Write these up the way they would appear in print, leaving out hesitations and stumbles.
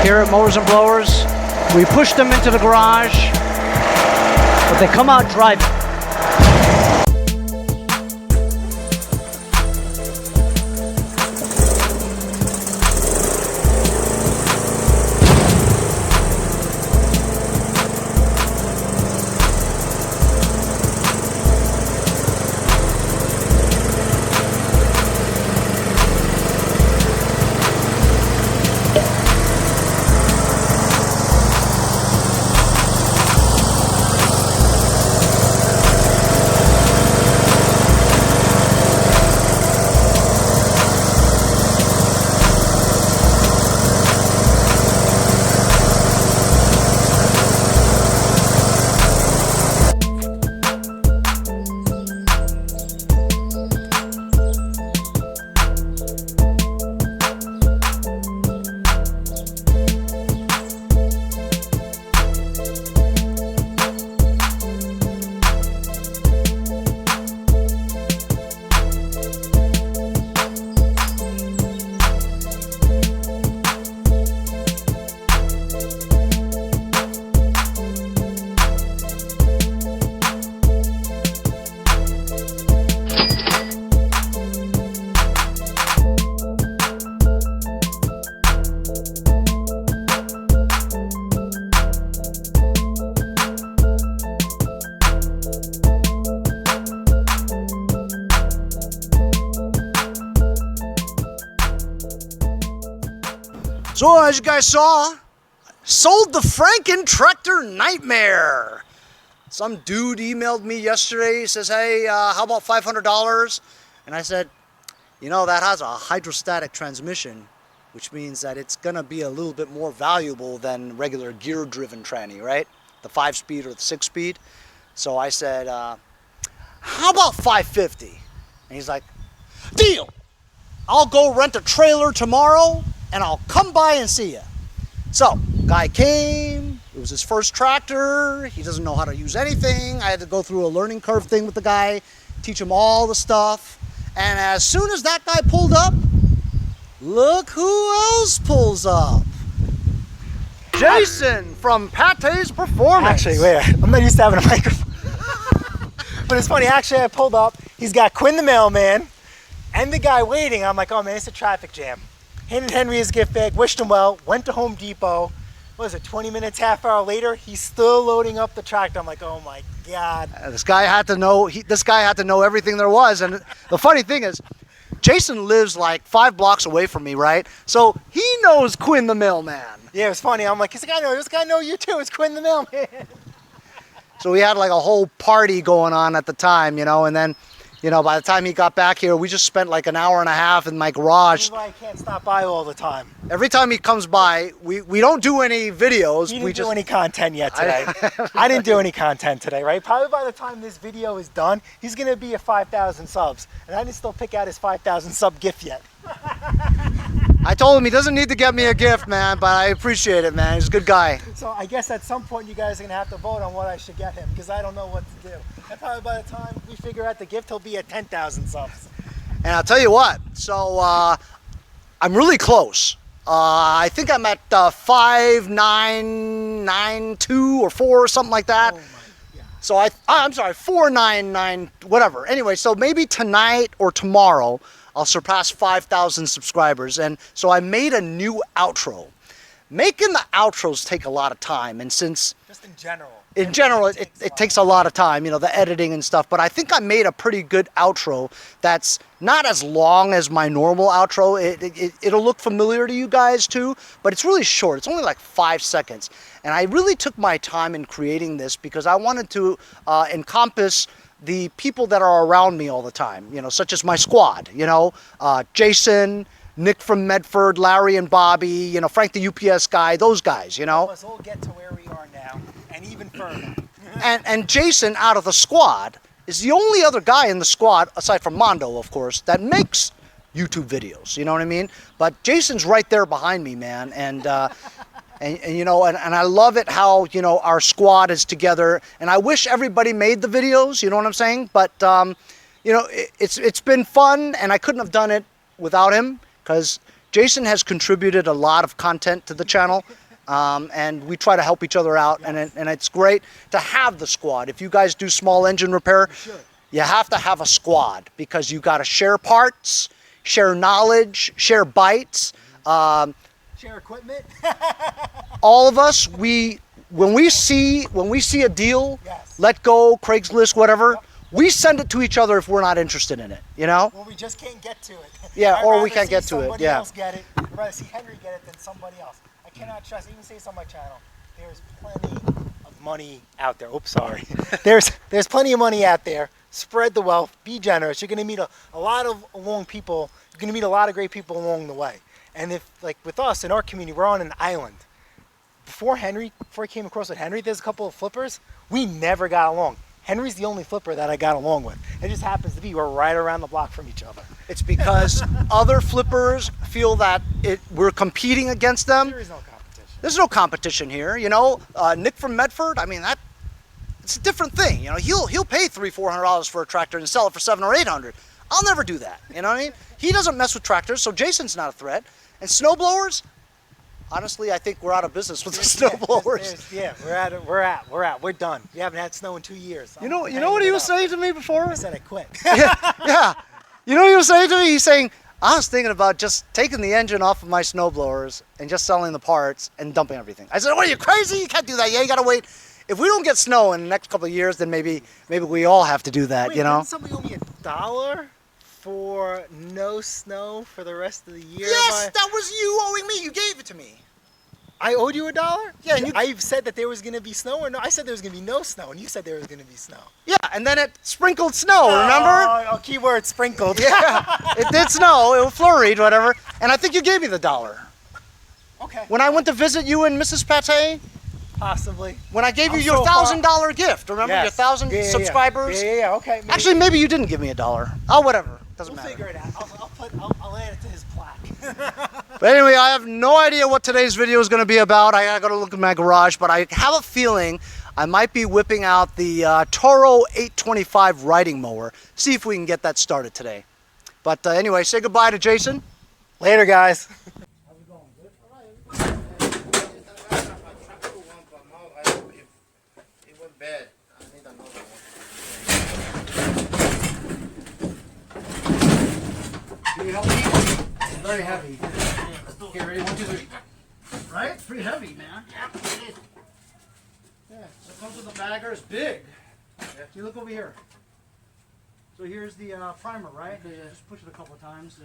here at Mowers and Blowers. We push them into the garage, but they come out driving. So as you guys saw, sold the Frankentractor Nightmare. Some dude emailed me yesterday. He says, hey, how about $500? And I said, you know, that has a hydrostatic transmission, which means that it's gonna be a little bit more valuable than regular gear-driven tranny, right? The 5-speed or the 6-speed. So I said, how about $550? And he's like, deal! I'll go rent a trailer tomorrow and I'll come by and see you. So, guy came, it was his first tractor, he doesn't know how to use anything. I had to go through a learning curve thing with the guy, teach him all the stuff. And as soon as that guy pulled up, look who else pulls up. Jason from Pate's Performance. Actually, wait, I'm not used to having a microphone. But it's funny, actually I pulled up, he's got Quinn the mailman, and the guy waiting. I'm like, oh man, it's a traffic jam. Handed Henry his gift bag, wished him well, went to Home Depot. What was it, 20 minutes, half hour later, he's still loading up the tractor. I'm like, oh my God. This guy had to know, this guy had to know everything there was. And the funny thing is, Jason lives like 5 blocks away from me, right? So he knows Quinn the mailman. Yeah, it was funny. I'm like, this guy know you too. It's Quinn the mailman. So we had like a whole party going on at the time, you know, and then, you know, by the time he got back here, we just spent like an hour and a half in my garage. That's why I can't stop by all the time. Every time he comes by, we don't do any videos. We didn't do any content yet today. I didn't do any content today, right? Probably by the time this video is done, he's going to be at 5,000 subs. And I didn't still pick out his 5,000 sub gift yet. I told him he doesn't need to get me a gift, man, but I appreciate it, man. He's a good guy. So I guess at some point you guys are going to have to vote on what I should get him, because I don't know what to do. And probably by the time we figure out the gift, he'll be at 10,000 subs. And I'll tell you what, so I'm really close. I think I'm at 5992 or 4 or something like that. Oh my, yeah. So I'm sorry, 499, whatever. Anyway, so maybe tonight or tomorrow, I'll surpass 5,000 subscribers. And so I made a new outro. Making the outros take a lot of time. And since... Just in general. In general, it takes a lot of time, you know, the editing and stuff. But I think I made a pretty good outro that's not as long as my normal outro. It'll look familiar to you guys too, but it's really short. It's only like 5 seconds. And I really took my time in creating this because I wanted to encompass the people that are around me all the time, you know, such as my squad, you know, Jason, Nick from Medford, Larry and Bobby, you know, Frank the UPS guy, those guys, you know. Let's all get to where we are now, and even further. and Jason, out of the squad, is the only other guy in the squad, aside from Mondo, of course, that makes YouTube videos, you know what I mean? But Jason's right there behind me, man, and you know, and I love it how, you know, our squad is together, and I wish everybody made the videos, you know what I'm saying? But, you know, it's been fun, and I couldn't have done it without him, because Jason has contributed a lot of content to the channel, and we try to help each other out, Yes. and it's great to have the squad. If you guys do small engine repair, you have to have a squad because you got to share parts, share knowledge, share bites. Share equipment. All of us, when we see a deal, Yes. let go, Craigslist, whatever, we send it to each other if we're not interested in it, you know? Well, we just can't get to it. Yeah, I'd or we rather can't see get to it, somebody yeah. else get it. I'd rather see Henry get it than somebody else. I cannot trust, even say this on my channel, there's plenty of money out there. Oops, sorry. there's plenty of money out there. Spread the wealth, be generous. You're going to meet a lot of people. You're going to meet a lot of great people along the way. And if, like with us in our community, we're on an island. Before I came across with Henry, there's a couple of flippers. We never got along. Henry's the only flipper that I got along with. It just happens to be we're right around the block from each other. It's because other flippers feel that we're competing against them. There is no competition. There's no competition here, you know. Nick from Medford, I mean, it's a different thing, you know. He'll pay $300-400 for a tractor and sell it for $700 or $800. I'll never do that, you know what I mean? He doesn't mess with tractors, so Jason's not a threat. And snowblowers, honestly, I think we're out of business with the snowblowers. Yeah, we're done. We haven't had snow in 2 years. You know what he was saying to me before? I said I quit. Yeah. You know what he was saying to me? He's saying, I was thinking about just taking the engine off of my snowblowers and just selling the parts and dumping everything. I said, what, are you crazy? You can't do that. Yeah, you got to wait. If we don't get snow in the next couple of years, then maybe we all have to do that, Wait, you know? didn't somebody owe me $1 for no snow for the rest of the year? Yes, that was you owing me. You gave it to me. I owed you $1? Yeah, and I said that there was going to be snow, or no? I said there was going to be no snow, and you said there was going to be snow. Yeah, and then it sprinkled snow, remember? Oh, keyword sprinkled. Yeah, it did snow. It flurried, whatever. And I think you gave me the $1. Okay. When I went to visit you and Mrs. Pate, Possibly. when I gave you I'm your so far- $1,000 gift, remember? Yes. Your 1,000 Yeah, subscribers? Yeah, okay. Maybe. Actually, maybe you didn't give me $1. Oh, whatever. Doesn't We'll matter. figure it out. I'll add it to his plaque. But anyway, I have no idea what today's video is going to be about. I got to look in my garage, but I have a feeling I might be whipping out the Toro 825 riding mower. See if we can get that started today. But anyway, say goodbye to Jason. Later, guys. How's it going? Good? It went bad. I need another one. Can you help me? It's very heavy. Okay, ready? 1, 2, 3. Right? It's pretty heavy, man. Yeah, so it comes with a bagger. It's big. You look over here. So here's the primer, right? Just push it a couple of times.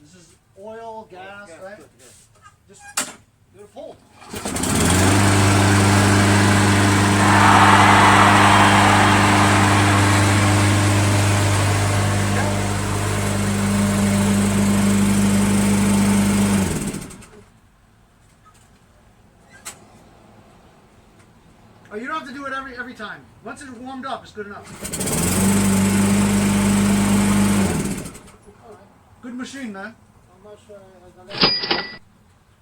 This is oil, gas, right? Good, yeah. Just do it pull. Oh, you don't have to do it every time. Once it's warmed up, it's good enough. Good machine, man.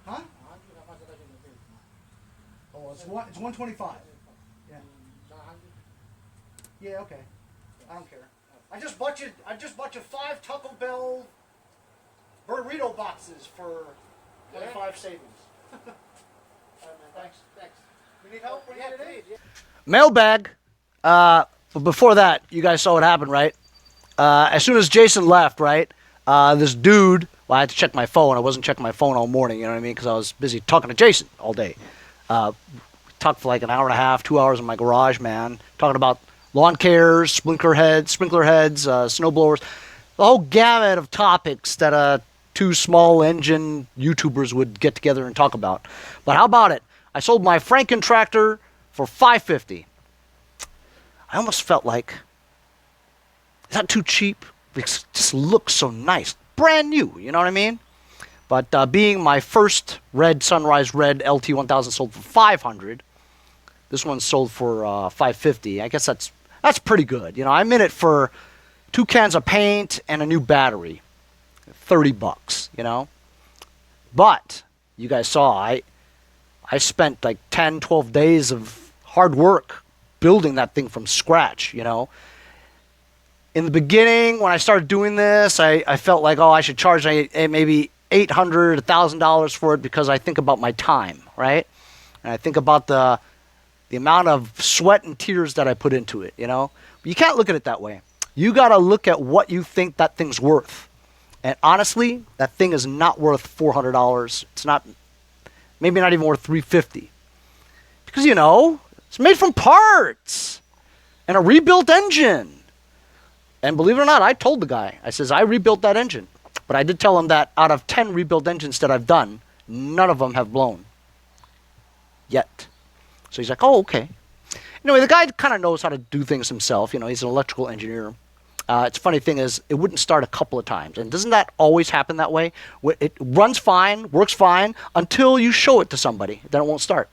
Huh? Oh, it's 125. Yeah. Yeah, okay. I don't care. I just bought you 5 Taco Bell burrito boxes for 25 savings. All right, man. Thanks. You need help? Mailbag. But before that, you guys saw what happened, right? As soon as Jason left, right? This dude. Well, I had to check my phone. I wasn't checking my phone all morning. You know what I mean? Because I was busy talking to Jason all day. Talked for like an hour and a half, 2 hours in my garage, man. Talking about lawn cares, sprinkler heads, snow blowers, the whole gamut of topics that two small engine YouTubers would get together and talk about. But how about it? I sold my Frankentractor for $550. I almost felt like, is that too cheap? It just looks so nice, brand new. You know what I mean? But being my first Sunrise Red LT1000 sold for $500, this one sold for $550. I guess that's pretty good. You know, I'm in it for 2 cans of paint and a new battery, $30. You know, but you guys saw I spent like 10, 12 days of hard work building that thing from scratch. You know, in the beginning when I started doing this, I felt like, oh, I should charge maybe $800, $1,000 for it because I think about my time, right? And I think about the amount of sweat and tears that I put into it, you know? But you can't look at it that way. You got to look at what you think that thing's worth. And honestly, that thing is not worth $400. It's not, maybe not even worth $350. Because, you know, it's made from parts and a rebuilt engine. And believe it or not, I told the guy, I says, I rebuilt that engine. But I did tell him that out of 10 rebuilt engines that I've done, none of them have blown. Yet. So he's like, oh, okay. Anyway, the guy kind of knows how to do things himself. You know, he's an electrical engineer. It's a funny thing is, it wouldn't start a couple of times. And doesn't that always happen that way? It runs fine, works fine, until you show it to somebody. Then it won't start.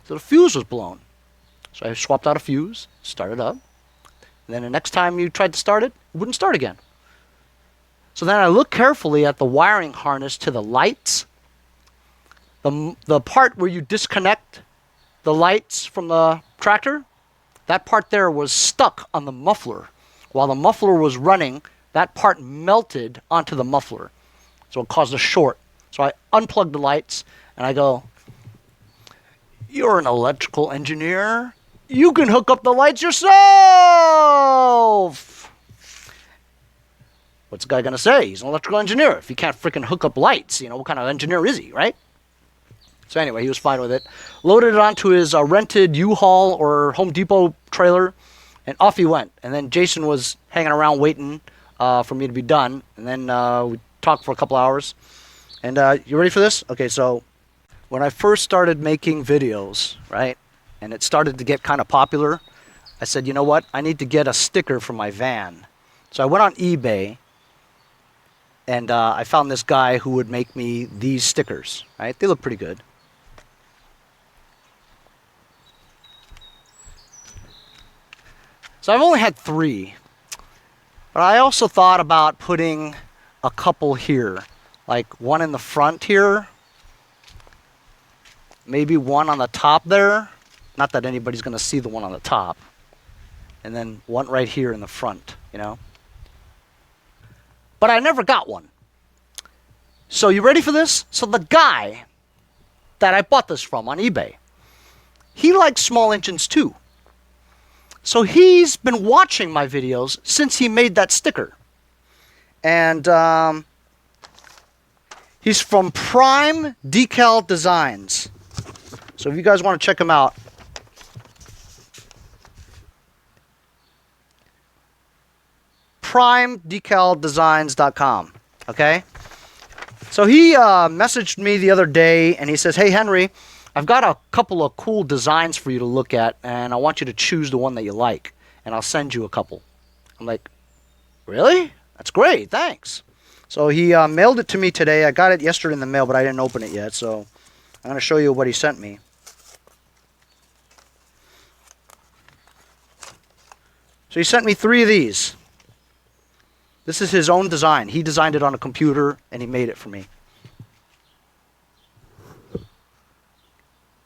So the fuse was blown. So I swapped out a fuse, started up. And then the next time you tried to start it, it wouldn't start again. So then I looked carefully at the wiring harness to the lights. The part where you disconnect the lights from the tractor, that part there was stuck on the muffler. While the muffler was running, that part melted onto the muffler. So it caused a short. So I unplugged the lights and I go, you're an electrical engineer. You can hook up the lights yourself. What's the guy going to say? He's an electrical engineer. If he can't freaking hook up lights, you know, what kind of engineer is he, right? So anyway, he was fine with it. Loaded it onto his rented U-Haul or Home Depot trailer. And off he went. And then Jason was hanging around waiting for me to be done. And then we talked for a couple hours. And you ready for this? Okay, so when I first started making videos, right, and it started to get kind of popular, I said, you know what? I need to get a sticker for my van. So I went on eBay, and I found this guy who would make me these stickers, right? They look pretty good. So I've only had 3, but I also thought about putting a couple here, like one in the front here, maybe one on the top there, not that anybody's going to see the one on the top, and then one right here in the front, you know. But I never got one. So you ready for this? So the guy that I bought this from on eBay, he likes small engines too. So he's been watching my videos since he made that sticker. And he's from Prime Decal Designs. So if you guys want to check him out, primedecaldesigns.com. Okay? So he messaged me the other day and he says, hey Henry, I've got a couple of cool designs for you to look at, and I want you to choose the one that you like, and I'll send you a couple. I'm like, really? That's great, thanks. So he mailed it to me today. I got it yesterday in the mail, but I didn't open it yet, so I'm going to show you what he sent me. So he sent me 3 of these. This is his own design. He designed it on a computer, and he made it for me.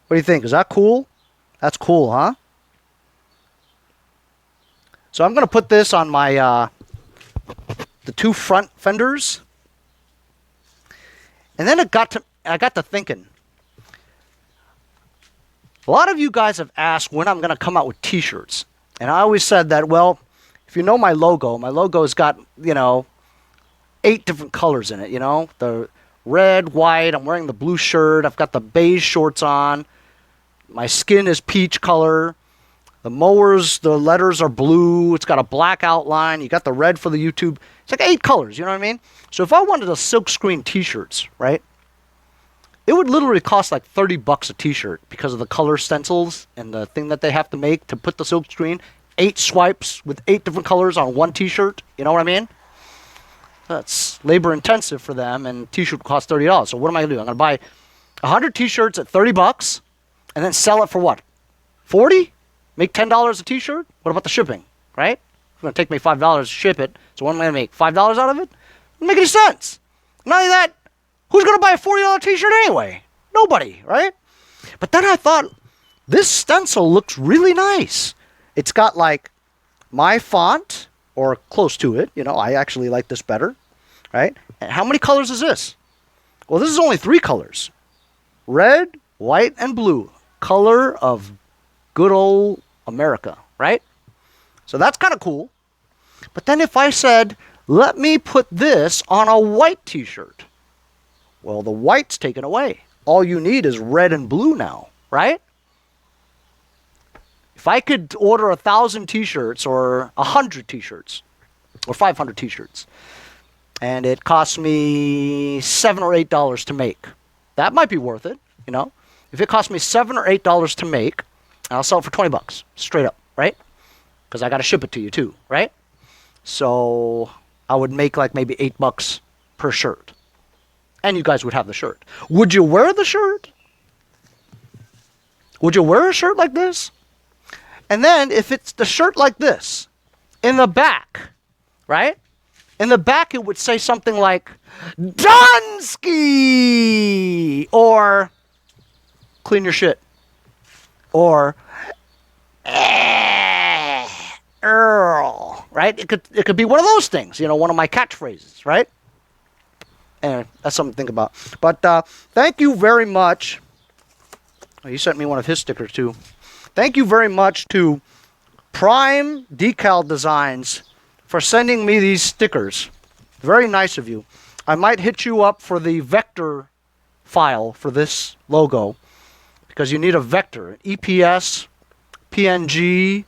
What do you think? Is that cool? That's cool, huh? So I'm going to put this on my the 2 front fenders. And then I got to thinking. A lot of you guys have asked when I'm going to come out with t-shirts. And I always said that, well, if you know my logo's got, you know, 8 different colors in it, you know. The red, white, I'm wearing the blue shirt, I've got the beige shorts on. My skin is peach color. The Mowers, the letters are blue. It's got a black outline. You got the red for the YouTube. It's like 8 colors, you know what I mean? So if I wanted a silkscreen t-shirts, right? It would literally cost like $30 a t-shirt because of the color stencils and the thing that they have to make to put the silkscreen. 8 swipes with 8 different colors on one t-shirt. You know what I mean? That's labor intensive for them, and t-shirt would cost $30. So what am I going to do? I'm going to buy 100 t-shirts at $30. And then sell it for what? 40? Make $10 a t-shirt? What about the shipping, right? It's going to take me $5 to ship it. So what am I going to make? $5 out of it? Doesn't make any sense. Not only that, who's going to buy a $40 t-shirt anyway? Nobody, right? But then I thought, this stencil looks really nice. It's got like my font, or close to it. You know, I actually like this better, right? And how many colors is this? Well, this is only 3 colors. Red, white, and blue. Color of good old America, right? So that's kind of cool. But then if I said, let me put this on a white t-shirt. Well, the white's taken away. All you need is red and blue now, right? If I could order 1,000 t-shirts or 100 t-shirts or 500 t-shirts, and it costs me $7 or $8 to make, that might be worth it, you know? If it costs me $7 or $8 to make, I'll sell it for 20 bucks, straight up, right? Because I got to ship it to you too, right? So I would make like maybe $8 per shirt. And you guys would have the shirt. Would you wear the shirt? Would you wear a shirt like this? And then if it's the shirt like this, in the back, right? In the back it would say something like, Dunsky! Or, clean your shit. Or, Earl, right? It could be one of those things, you know, one of my catchphrases, right? Anyway, that's something to think about. But thank you very much. Oh, he sent me one of his stickers too. Thank you very much to Prime Decal Designs for sending me these stickers. Very nice of you. I might hit you up for the vector file for this logo because you need a vector. EPS, PNG,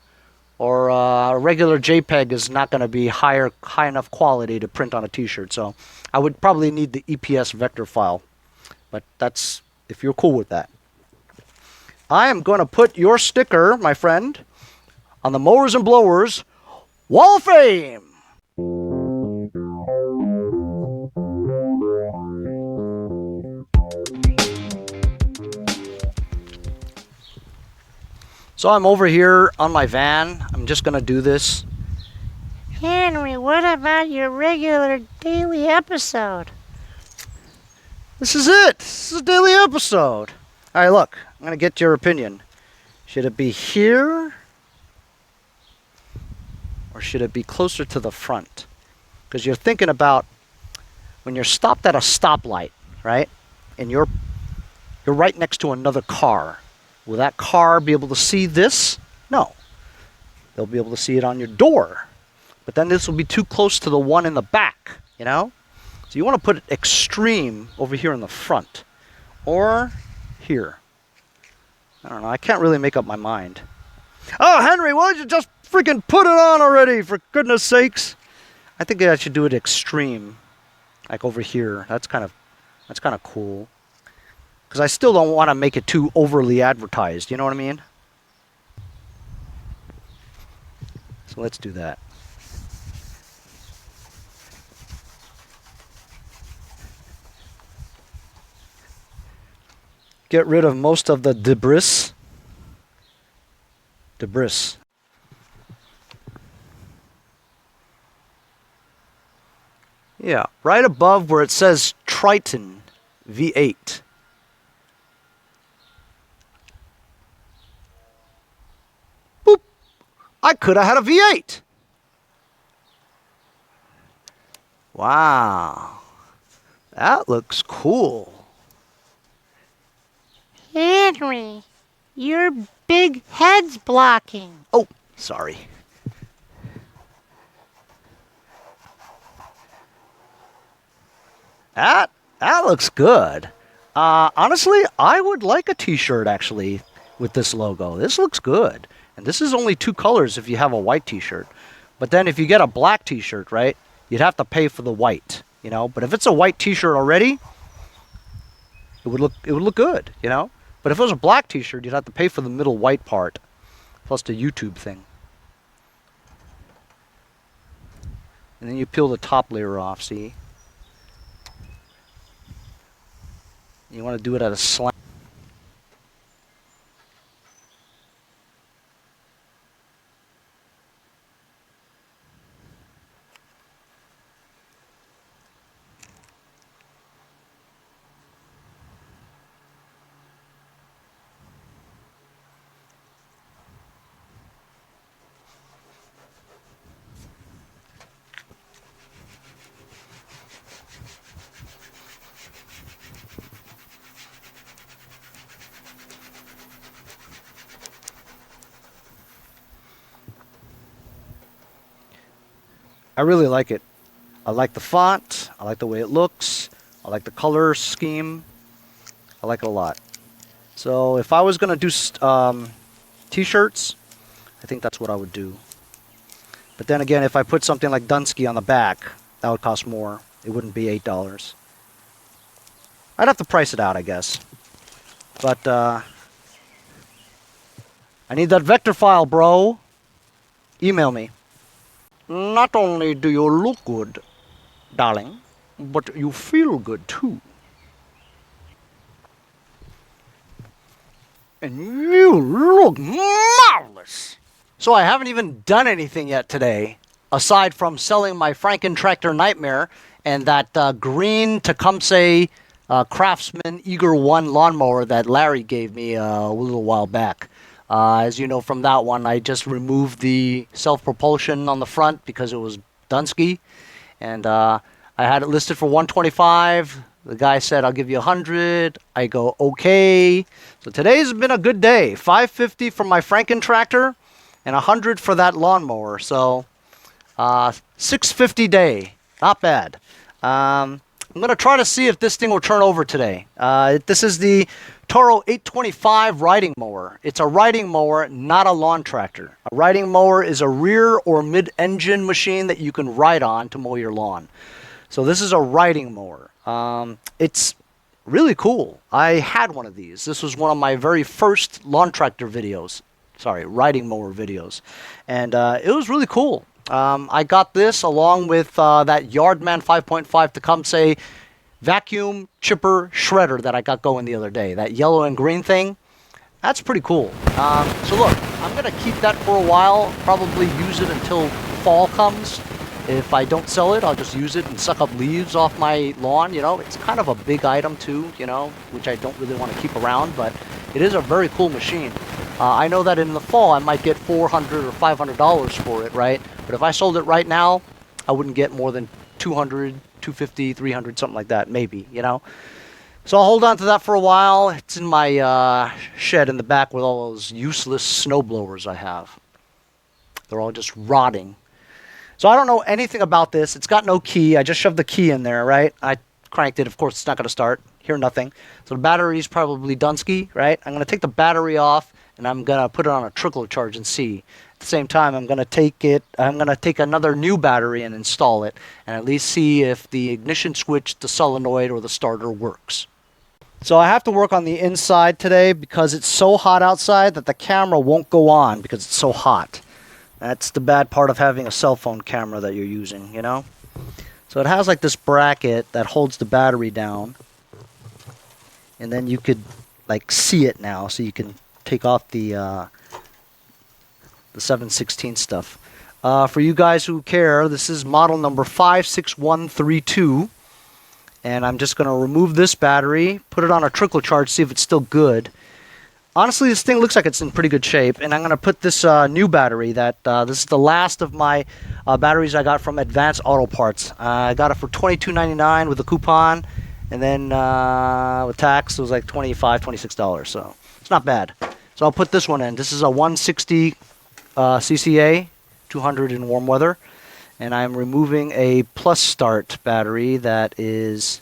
or a regular JPEG is not going to be high enough quality to print on a t-shirt. So I would probably need the EPS vector file. But that's if you're cool with that. I am going to put your sticker, my friend, on the Mowers and Blowers Wall of Fame. So I'm over here on my van. I'm just going to do this. Henry, what about your regular daily episode? This is it. This is a daily episode. All right, look. I'm going to get your opinion. Should it be here? Or should it be closer to the front? Because you're thinking about when you're stopped at a stoplight, right? And you're right next to another car. Will that car be able to see this? No. They'll be able to see it on your door. But then this will be too close to the one in the back, you know? So you want to put it extreme over here in the front. Or here. I don't know. I can't really make up my mind. Oh, Henry, why don't you just freaking put it on already, for goodness sakes? I think I should do it extreme. Like over here. That's kind of cool. Because I still don't want to make it too overly advertised. You know what I mean? So let's do that. Get rid of most of the debris. Debris. Yeah, right above where it says Triton V8. Boop. I could have had a V8. Wow. That looks cool. Henry, your big head's blocking. Oh, sorry. That looks good. Honestly, I would like a t-shirt actually with this logo. This looks good. And this is only 2 colors if you have a white t-shirt. But then if you get a black t-shirt, right, you'd have to pay for the white, you know? But if it's a white t-shirt already, it would look good, you know? But if it was a black t-shirt, you'd have to pay for the middle white part plus the YouTube thing. And then you peel the top layer off, see? You want to do it at a slant. I really like it. I like the font. I like the way it looks. I like the color scheme. I like it a lot. So if I was going to do t-shirts, I think that's what I would do. But then again, if I put something like Dunsky on the back, that would cost more. It wouldn't be $8. I'd have to price it out, I guess. But I need that vector file, bro. Email me. Not only do you look good, darling, but you feel good too. And you look marvelous. So I haven't even done anything yet today, aside from selling my Frankentractor Nightmare and that green Tecumseh Craftsman Eager 1 lawnmower that Larry gave me a little while back. As you know from that one, I just removed the self-propulsion on the front because it was Dunsky. And I had it listed for $125. The guy said, I'll give you $100. I go, okay. So today's been a good day. $550 for my Frankentractor and $100 for that lawnmower. So $650 day. Not bad. I'm going to try to see if this thing will turn over today. This is the Toro 825 riding mower. It's a riding mower, not a lawn tractor. A riding mower is a rear or mid-engine machine that you can ride on to mow your lawn. So this is a riding mower. It's really cool. I had one of these. This was one of my very first lawn tractor videos. Sorry, riding mower videos. And it was really cool. I got this along with that Yardman 5.5 Tecumseh vacuum chipper shredder that I got going the other day. That yellow and green thing. That's pretty cool. So look, I'm going to keep that for a while. Probably use it until fall comes. If I don't sell it, I'll just use it and suck up leaves off my lawn. You know, it's kind of a big item too, you know, which I don't really want to keep around, but it is a very cool machine. I know that in the fall I might get $400 or $500 for it, right? But if I sold it right now, I wouldn't get more than $200, $250, $300, something like that, maybe, you know? So I'll hold on to that for a while. It's in my shed in the back with all those useless snow blowers I have. They're all just rotting. So I don't know anything about this. It's got no key. I just shoved the key in there, right? I cranked it. Of course, it's not going to start. Hear nothing. So the battery is probably Dunsky, right? I'm going to take the battery off, and I'm going to put it on a trickle charge and see. At the same time, I'm going to take another new battery and install it, and at least see if the ignition switch, the solenoid, or the starter works. So I have to work on the inside today because it's so hot outside that the camera won't go on because it's so hot. That's the bad part of having a cell phone camera that you're using, you know? So it has like this bracket that holds the battery down. And then you could like see it now, so you can take off the 7/16 stuff. For you guys who care, this is model number 56132. And I'm just going to remove this battery, put it on a trickle charge, see if it's still good. Honestly, this thing looks like it's in pretty good shape, and I'm going to put this new battery that this is the last of my batteries I got from Advanced Auto Parts. I got it for $22.99 with a coupon, and then with tax it was like $25, $26, so it's not bad. So I'll put this one in. This is a 160 CCA, 200 in warm weather, and I'm removing a Plus Start battery that is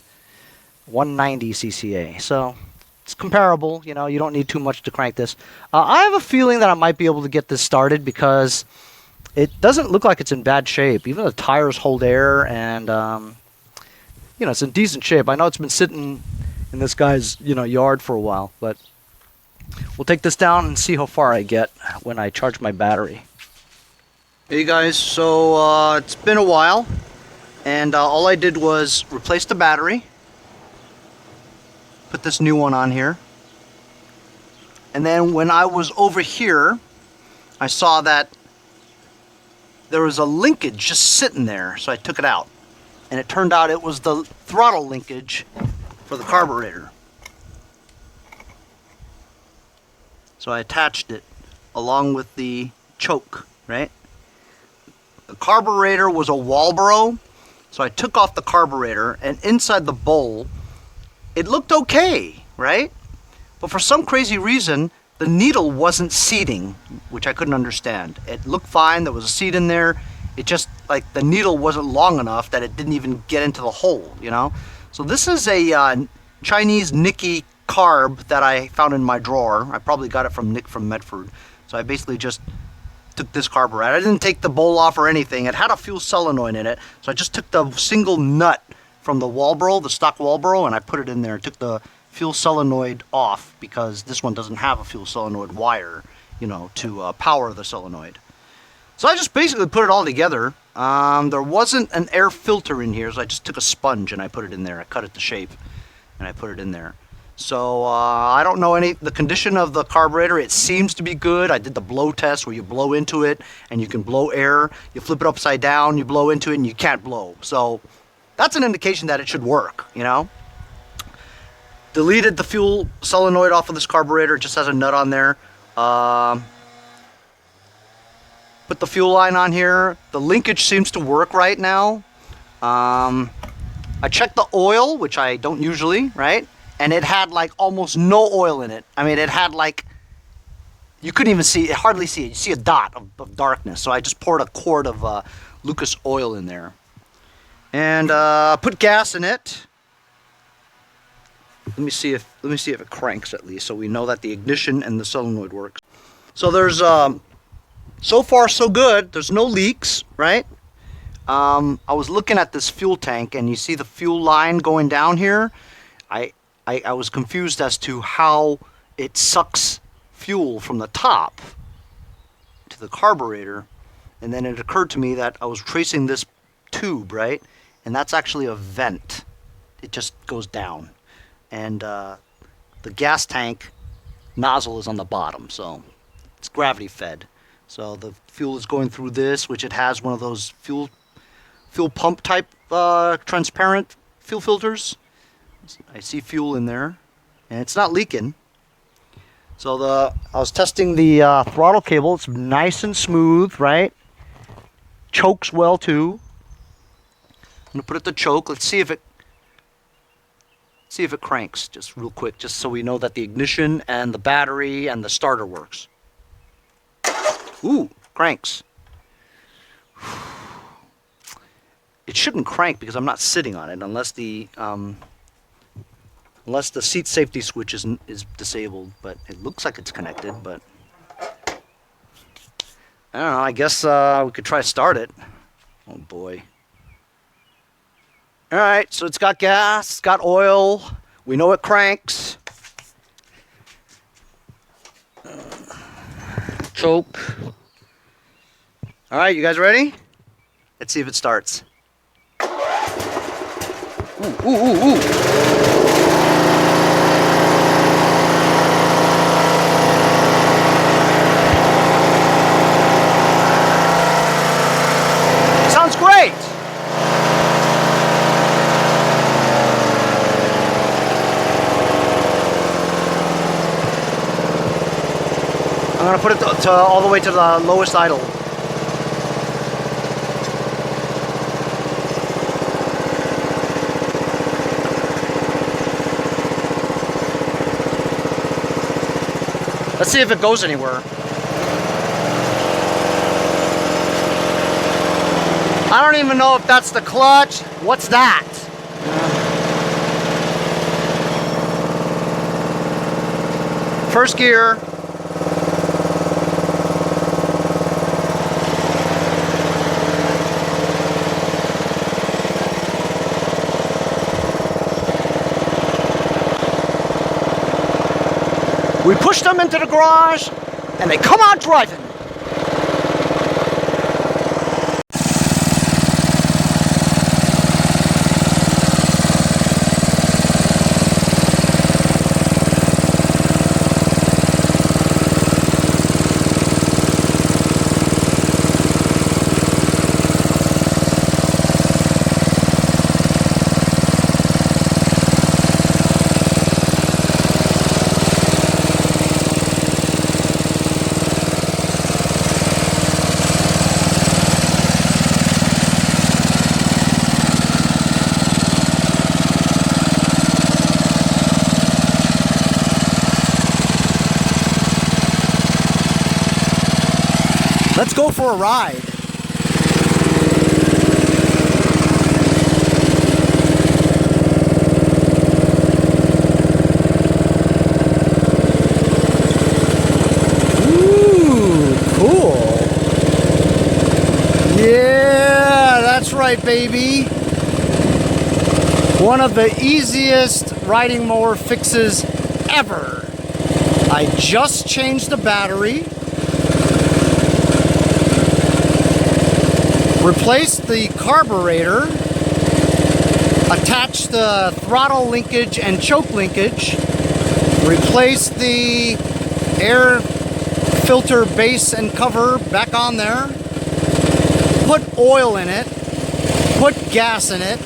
190 CCA. So it's comparable, you know, you don't need too much to crank this. I have a feeling that I might be able to get this started because it doesn't look like it's in bad shape. Even the tires hold air, and, you know, it's in decent shape. I know it's been sitting in this guy's, you know, yard for a while, but we'll take this down and see how far I get when I charge my battery. Hey guys, so it's been a while, and all I did was replace the battery. Put this new one on here, and then when I was over here I saw that there was a linkage just sitting there, so I took it out, and it turned out it was the throttle linkage for the carburetor. So I attached it along with the choke, right? The carburetor was a Walbro, so I took off the carburetor, and inside the bowl it looked okay, right? But for some crazy reason, the needle wasn't seating, which I couldn't understand. It looked fine, there was a seat in there, it just like the needle wasn't long enough that it didn't even get into the hole, you know. So this is a Chinese Nikki carb that I found in my drawer. I probably got it from Nick from Medford. So I basically just took this carburetor out. I didn't take the bowl off or anything. It had a fuel solenoid in it, so I just took the single nut from the Walbro, the stock Walbro, and I put it in there. Took the fuel solenoid off because this one doesn't have a fuel solenoid wire, you know, to power the solenoid. So I just basically put it all together. There wasn't an air filter in here, so I just took a sponge and I put it in there. I cut it to shape and I put it in there. So I don't know the condition of the carburetor. It seems to be good. I did the blow test where you blow into it and you can blow air. You flip it upside down, you blow into it, and you can't blow. So that's an indication that it should work, you know. Deleted the fuel solenoid off of this carburetor. It just has a nut on there. Put the fuel line on here. The linkage seems to work right now. I checked the oil, which I don't usually, right? And it had like almost no oil in it. I mean, it had like, you couldn't even see it, hardly see it. You see a dot of darkness. So I just poured a quart of Lucas oil in there. And put gas in it. Let me see if it cranks at least, so we know that the ignition and the solenoid works. So there's so far so good. There's no leaks, right? I was looking at this fuel tank, and you see the fuel line going down here. I was confused as to how it sucks fuel from the top to the carburetor, and then it occurred to me that I was tracing this tube, right? And that's actually a vent. It just goes down. And the gas tank nozzle is on the bottom, so it's gravity fed. So the fuel is going through this, which it has one of those fuel pump type transparent fuel filters. I see fuel in there, and it's not leaking. So I was testing the throttle cable. It's nice and smooth, right? Chokes well too. I'm gonna put it to choke. Let's see if it cranks just real quick, just so we know that the ignition and the battery and the starter works. Ooh, cranks. It shouldn't crank because I'm not sitting on it unless the seat safety switch is disabled, but it looks like it's connected, but I don't know, I guess we could try to start it. Oh boy. Alright, so it's got gas, it's got oil, we know it cranks. Choke. Alright, you guys ready? Let's see if it starts. Ooh, ooh, ooh, ooh. Sounds great! I'm going to put it all the way to the lowest idle. Let's see if it goes anywhere. I don't even know if that's the clutch. What's that? First gear. We push them into the garage, and they come out driving. Let's go for a ride. right, baby. One of the easiest riding mower fixes ever. I just changed the battery, replaced the carburetor, attached the throttle linkage and choke linkage, replaced the air filter base and cover back on there, put oil in it, put gas in it,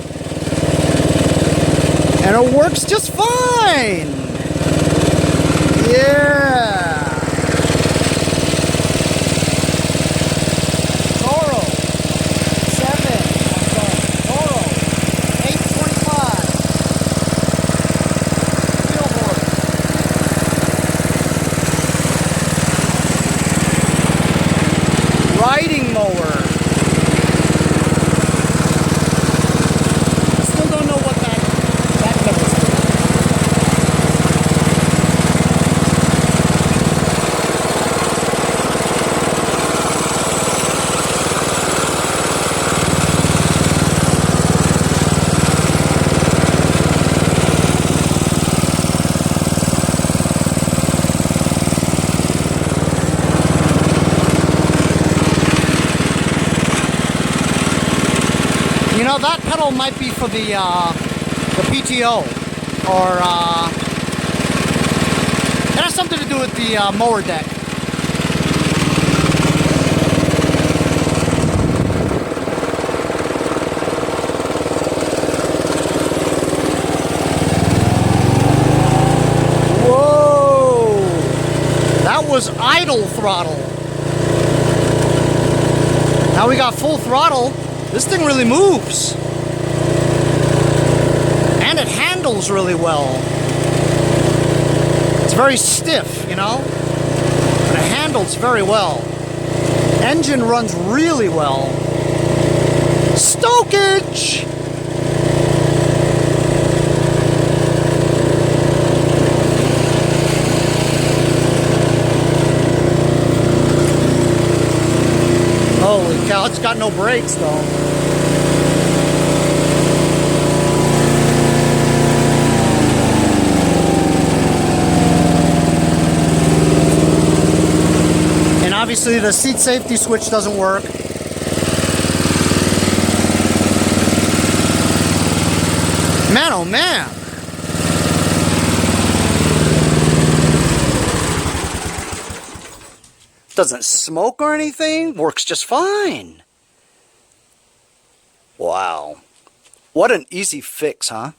and it works just fine. Yeah. Toro 7. Toro 825. Wheelhorse. Riding mower. I still don't know what that covers. You know, that pedal might be for the PTO, or it has something to do with the mower deck. Whoa! That was idle throttle. Now we got full throttle. This thing really moves. And it handles really well. It's very stiff, you know? But it handles very well. Engine runs really well. Stokage! Holy cow, it's got no brakes though. And obviously the seat safety switch doesn't work. Man, oh man. Doesn't smoke or anything, works just fine. Wow. What an easy fix, huh?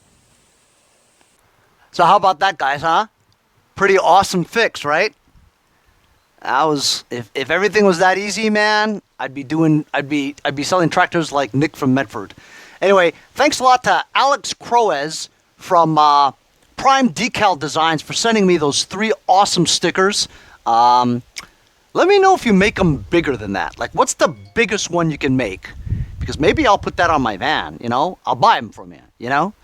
So how about that, guys, huh? Pretty awesome fix, right? That was, if everything was that easy, man, I'd be selling tractors like Nick from Medford. Anyway, thanks a lot to Alex Kroeze from Prime Decal Designs for sending me those 3 awesome stickers. Let me know if you make them bigger than that. Like, what's the biggest one you can make? Because maybe I'll put that on my van, you know? I'll buy them from you, you know?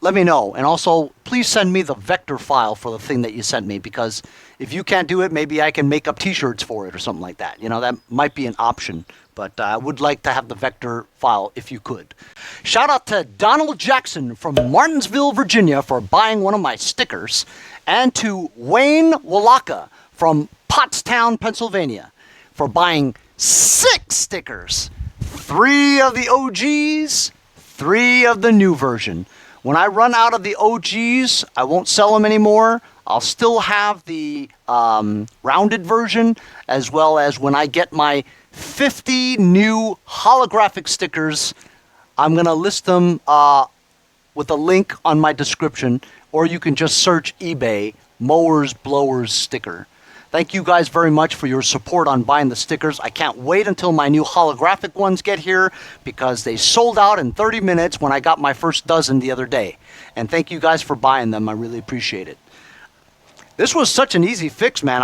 Let me know. And also, please send me the vector file for the thing that you sent me, because if you can't do it, maybe I can make up t-shirts for it or something like that. You know, that might be an option. But I would like to have the vector file if you could. Shout out to Donald Jackson from Martinsville, Virginia for buying one of my stickers. And to Wayne Walaka from Pottstown, Pennsylvania for buying 6 stickers. 3 of the OGs, 3 of the new version. When I run out of the OGs, I won't sell them anymore. I'll still have the rounded version, as well as when I get my 50 new holographic stickers, I'm going to list them with a link on my description, or you can just search eBay, Mowers Blowers sticker. Thank you guys very much for your support on buying the stickers. I can't wait until my new holographic ones get here, because they sold out in 30 minutes when I got my first dozen the other day. And thank you guys for buying them. I really appreciate it. This was such an easy fix, man.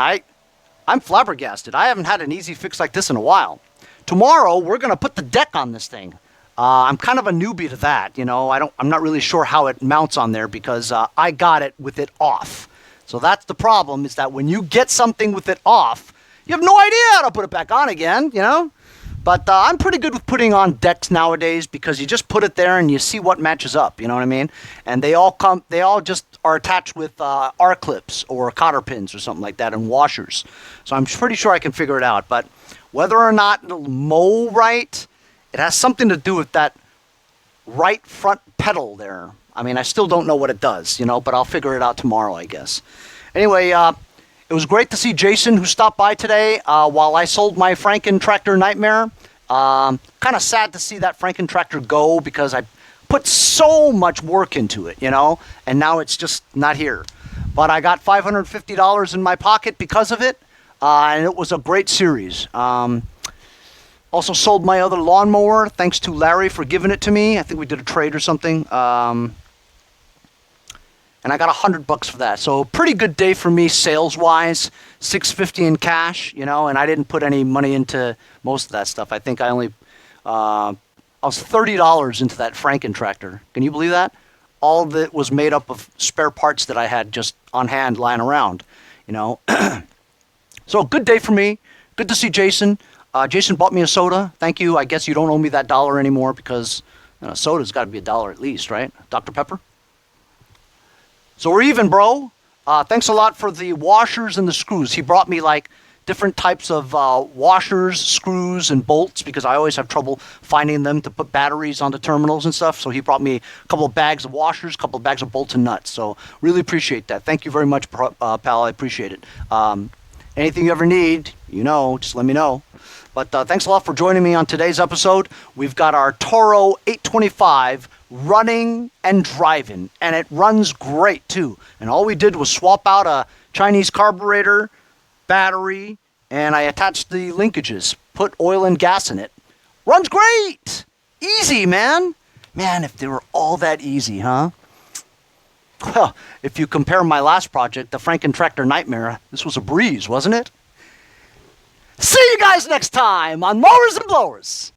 I'm flabbergasted. I haven't had an easy fix like this in a while. Tomorrow, we're going to put the deck on this thing. I'm kind of a newbie to that, you know. I'm not really sure how it mounts on there, because I got it with it off. So that's the problem, is that when you get something with it off, you have no idea how to put it back on again, you know? But I'm pretty good with putting on decks nowadays because you just put it there and you see what matches up. You know what I mean? And they all just are attached with R clips or cotter pins or something like that and washers. So I'm pretty sure I can figure it out. But whether or not it'll mow right, it has something to do with that right front pedal there. I mean, I still don't know what it does, you know, but I'll figure it out tomorrow, I guess. Anyway, it was great to see Jason, who stopped by today while I sold my Frankentractor Nightmare. Kind of sad to see that Frankentractor go because I put so much work into it, you know, and now it's just not here. But I got $550 in my pocket because of it, and it was a great series. Also sold my other lawnmower, thanks to Larry for giving it to me. I think we did a trade or something. And I got $100 for that. So pretty good day for me sales-wise. $650 in cash, you know, and I didn't put any money into most of that stuff. I think I only, I was $30 into that Frankentractor. Can you believe that? All of it was made up of spare parts that I had just on hand lying around, you know. So a good day for me. Good to see Jason. Jason bought me a soda. Thank you. I guess you don't owe me that $1 anymore because you know, soda's got to be $1 at least, right? Dr. Pepper? So we're even, bro. Thanks a lot for the washers and the screws. He brought me like different types of washers, screws, and bolts because I always have trouble finding them to put batteries onto terminals and stuff. So he brought me a couple of bags of washers, a couple of bags of bolts and nuts. So really appreciate that. Thank you very much, pal. I appreciate it. Anything you ever need, you know, just let me know. But thanks a lot for joining me on today's episode. We've got our Toro 825 running and driving, and it runs great too. And all we did was swap out a Chinese carburetor, battery, and I attached the linkages, put oil and gas in it. Runs great! Easy, man! Man, if they were all that easy, huh? Well, if you compare my last project, the Frankentractor Nightmare, this was a breeze, wasn't it? See you guys next time on Mowers and Blowers.